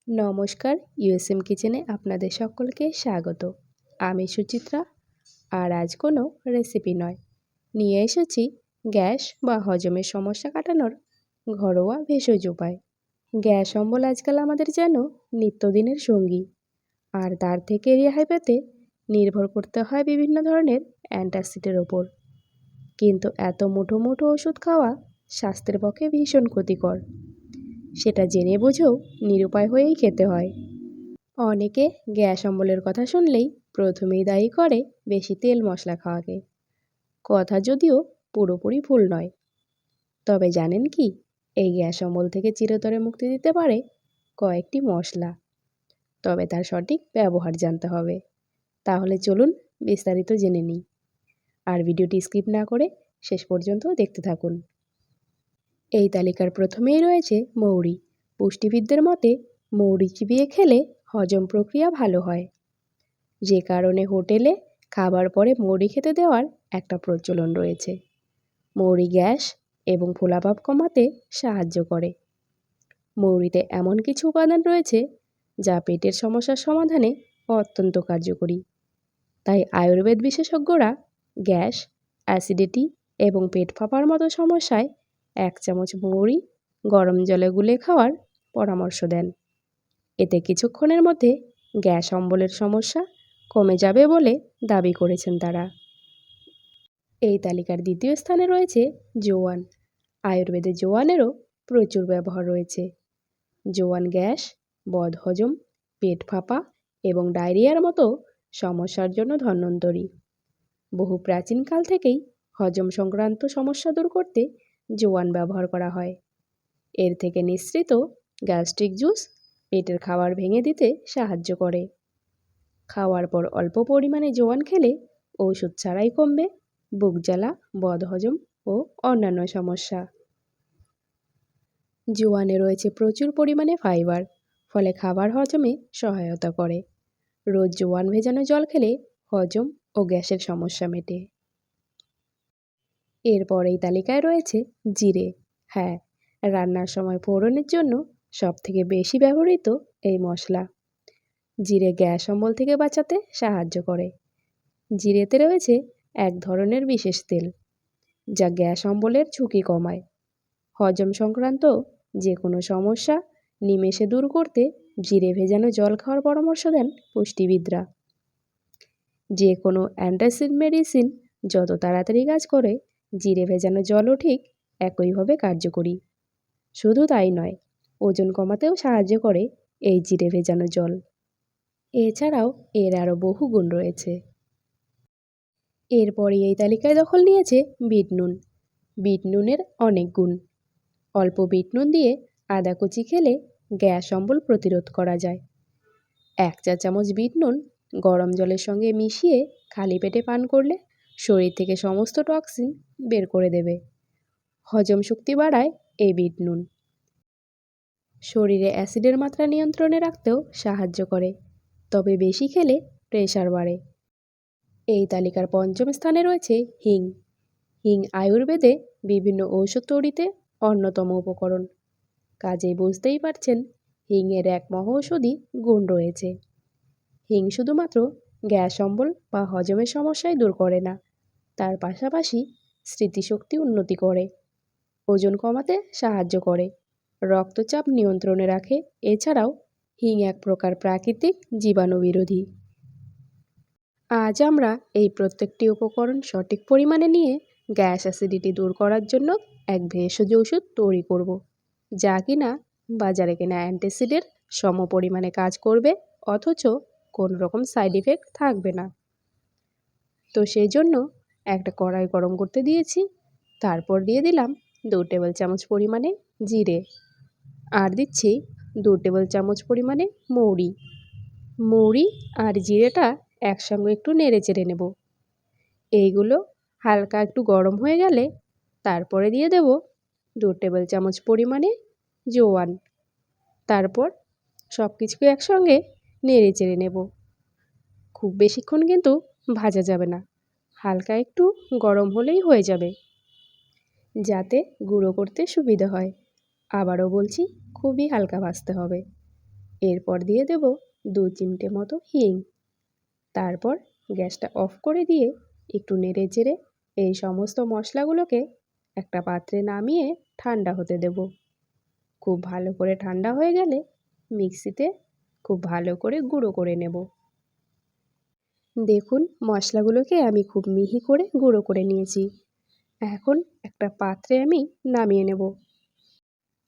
নমস্কার, ইউএসএম কিচেনে আপনাদের সকলকে স্বাগত। আমি সুচিত্রা। আর আজ কোনো রেসিপি নয়, নিয়ে এসেছি গ্যাস বা হজমের সমস্যা কাটানোর ঘরোয়া ভেষজ উপায়। গ্যাস অম্বল আজকাল আমাদের যেন নিত্যদিনের সঙ্গী, আর তার থেকে রেহাই পেতে নির্ভর করতে হয় বিভিন্ন ধরনের অ্যান্টাসিডের ওপর। কিন্তু এত মুঠো মুঠো ওষুধ খাওয়া স্বাস্থ্যের পক্ষে ভীষণ ক্ষতিকর। সেটা জেনে বুঝেও নিরুপায় হয়েই খেতে হয়। অনেকে গ্যাস অম্বলের কথা শুনলেই প্রথমেই দায়ী করে বেশি তেল মশলা খাওয়াকে। কথা যদিও পুরোপুরি ভুল নয়, তবে জানেন কি, এই গ্যাস অম্বল থেকে চিরতরে মুক্তি দিতে পারে কয়েকটি মশলা। তবে তার সঠিক ব্যবহার জানতে হবে। তাহলে চলুন বিস্তারিত জেনে নিই, আর ভিডিওটি স্কিপ না করে শেষ পর্যন্ত দেখতে থাকুন। এই তালিকার প্রথমেই রয়েছে মৌরি। পুষ্টিবিদদের মতে মৌরি চিবিয়ে খেলে হজম প্রক্রিয়া ভালো হয়, যে কারণে হোটেলে খাবার পরে মৌরি খেতে দেওয়ার একটা প্রচলন রয়েছে। মৌরি গ্যাস এবং ফোলাভাব কমাতে সাহায্য করে। মৌরিতে এমন কিছু উপাদান রয়েছে যা পেটের সমস্যার সমাধানে অত্যন্ত কার্যকরী। তাই আয়ুর্বেদ বিশেষজ্ঞরা গ্যাস, অ্যাসিডিটি এবং পেট ফাঁপার মতো সমস্যায় 1 চামচ মৌরি গরম জলে গুলে খাওয়ার পরামর্শ দেন। এতে কিছুক্ষণের মধ্যে গ্যাস অম্বলের সমস্যা কমে যাবে বলে দাবি করেছেন তারা। এই তালিকার দ্বিতীয় স্থানে রয়েছে জোয়ান। আয়ুর্বেদে জোয়ানেরও প্রচুর ব্যবহার রয়েছে। জোয়ান গ্যাস, বদহজম, পেট ফাঁপা এবং ডায়রিয়ার মতো সমস্যার জন্য ধন্বন্তরী। বহু প্রাচীনকাল থেকেই হজম সংক্রান্ত সমস্যা দূর করতে জোয়ান ব্যবহার করা হয়। এর থেকে নিঃসৃত গ্যাস্ট্রিক জুস পেটের খাবার ভেঙে দিতে সাহায্য করে। খাওয়ার পর অল্প পরিমাণে জোয়ান খেলে ওষুধ ছাড়াই কমবে বুক জ্বালা, বদহজম ও অন্যান্য সমস্যা। জোয়ানে রয়েছে প্রচুর পরিমাণে ফাইবার, ফলে খাবার হজমে সহায়তা করে। রোজ জোয়ান ভেজানো জল খেলে হজম ও গ্যাসের সমস্যা মেটে। এরপর এই তালিকায় রয়েছে জিরে। হ্যাঁ, রান্নার সময় ফোড়নের জন্য সবথেকে বেশি ব্যবহৃত এই মশলা। জিরে গ্যাস অম্বল থেকে বাঁচাতে সাহায্য করে। জিরেতে রয়েছে এক ধরনের বিশেষ তেল, যা গ্যাস অম্বলের ঝুঁকি কমায়। হজম সংক্রান্ত যে কোনো সমস্যা নিমেষে দূর করতে জিরে ভেজানো জল খাওয়ার পরামর্শ দেন পুষ্টিবিদরা। যে কোনো অ্যান্টাসিড মেডিসিন যত তাড়াতাড়ি কাজ করে, জিরে ভেজানো জলও ঠিক একইভাবে কার্যকরী। শুধু তাই নয়, ওজন কমাতেও সাহায্য করে এই জিরে ভেজানো জল। এছাড়াও এর আরও বহু গুণ রয়েছে। এরপরই এই তালিকায় দখল নিয়েছে বিট নুন। বিট নুনের অনেক গুণ। অল্প বিট নুন দিয়ে আদা কুচি খেলে গ্যাস অম্বল প্রতিরোধ করা যায়। 1 চা চামচ বিট নুন গরম জলের সঙ্গে মিশিয়ে খালি পেটে পান করলে শরীর থেকে সমস্ত টক্সিন বের করে দেবে। হজম শক্তি বাড়ায় এই বিট নুন। শরীরে অ্যাসিডের মাত্রা নিয়ন্ত্রণে রাখতেও সাহায্য করে, তবে বেশি খেলে প্রেশার বাড়ে। এই তালিকার পঞ্চম স্থানে রয়েছে হিং। হিং আয়ুর্বেদে বিভিন্ন ঔষধ তৈরিতে অন্যতম উপকরণ। কাজেই বুঝতেই পারছেন, হিংয়ের এক মহৌষধি গুণ রয়েছে। হিং শুধুমাত্র গ্যাস অম্বল বা হজমের সমস্যাই দূর করে না, তার পাশাপাশি স্মৃতিশক্তি উন্নতি করে, ওজন কমাতে সাহায্য করে, রক্তচাপ নিয়ন্ত্রণে রাখে। এছাড়াও হিং এক প্রকার প্রাকৃতিক জীবাণুবিরোধী। আজ আমরা এই প্রত্যেকটি উপকরণ সঠিক পরিমাণে নিয়ে গ্যাস অ্যাসিডিটি দূর করার জন্য এক ভেষজ ওষুধ তৈরি করব, যা কিনা বাজারে কেনা অ্যান্টাসিডের সম পরিমাণে কাজ করবে, অথচ কোনো রকম সাইড ইফেক্ট থাকবে না। তো সেই জন্য একটা কড়াই গরম করতে দিয়েছি, তারপর দিয়ে দিলাম 2 টেবিল চামচ পরিমাণে জিরে, আর দিচ্ছি 2 টেবিল চামচ পরিমাণে মৌরি। মৌরি আর জিরেটা একসঙ্গে একটু নেড়ে চেড়ে নেব। এইগুলো হালকা একটু গরম হয়ে গেলে তারপরে দিয়ে দেব 2 টেবিল চামচ পরিমাণে জোয়ান। তারপর সব কিছুকে একসঙ্গে নেড়ে চেড়ে নেব। খুব বেশিক্ষণ কিন্তু ভাজা যাবে না, হালকা একটু গরম হলেই হয়ে যাবে, যাতে গুঁড়ো করতে সুবিধা হয়। আবারও বলছি, খুবই হালকা ভাজতে হবে। এরপর দিয়ে দেব 2 চিমটে মতো হিং। তারপর গ্যাসটা অফ করে দিয়ে একটু নেড়ে চেড়ে এই সমস্ত মশলাগুলোকে একটা পাত্রে নামিয়ে ঠান্ডা হতে দেব। খুব ভালো করে ঠান্ডা হয়ে গেলে মিক্সিতে খুব ভালো করে গুঁড়ো করে নেব। দেখুন মশলাগুলোকে আমি খুব মিহি করে গুঁড়ো করে নিয়েছি। এখন একটা পাত্রে আমি নামিয়ে নেব।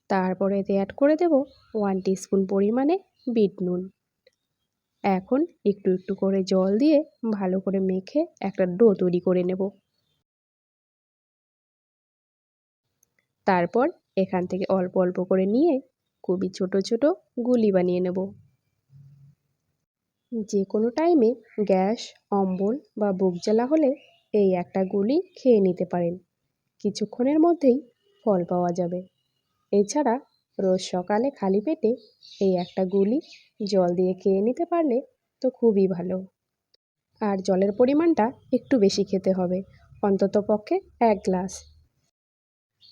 তারপরে এতে অ্যাড করে দেব 1 টিস্পুন পরিমাণে বিট নুন। এখন একটু একটু করে জল দিয়ে ভালো করে মেখে একটা ডো তৈরি করে নেব। তারপর এখান থেকে অল্প অল্প করে নিয়ে খুবই ছোট ছোট গুলি বানিয়ে নেব। যে কোনো টাইমে গ্যাস, অম্বল বা বুক জ্বালা হলে এই একটা গুলি খেয়ে নিতে পারেন। কিছুক্ষণের মধ্যেই ফল পাওয়া যাবে। এছাড়া রোজ সকালে খালি পেটে এই একটা গুলি জল দিয়ে খেয়ে নিতে পারলে তো খুবই ভালো। আর জলের পরিমাণটা একটু বেশি খেতে হবে, অন্ততপক্ষে 1 গ্লাস।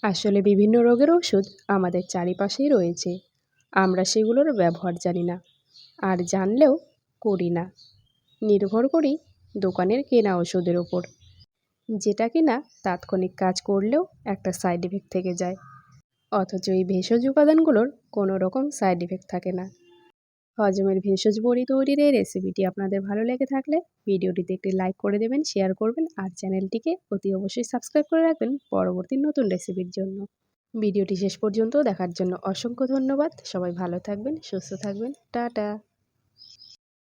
আসলে বিভিন্ন রোগের ওষুধ আমাদের চারিপাশেই রয়েছে, আমরা সেগুলোর ব্যবহার জানি না, আর জানলেও করি না। নির্ভর করি দোকানের কেনা ওষুধের ওপর, যেটা কিনা তাৎক্ষণিক কাজ করলেও একটা সাইড এফেক্ট থেকে যায়। অথচ এই ভেষজ উপাদানগুলোর কোনো রকম সাইড এফেক্ট থাকে না। হজমের ভেষজ বড়ি তৈরির এই রেসিপিটি আপনাদের ভালো লেগে থাকলে ভিডিওটিতে একটি লাইক করে দেবেন, শেয়ার করবেন আর চ্যানেলটিকে অতি অবশ্যই সাবস্ক্রাইব করে রাখবেন পরবর্তী নতুন রেসিপির জন্য। ভিডিওটি শেষ পর্যন্ত দেখার জন্য অসংখ্য ধন্যবাদ। সবাই ভালো থাকবেন, সুস্থ থাকবেন। টাটা।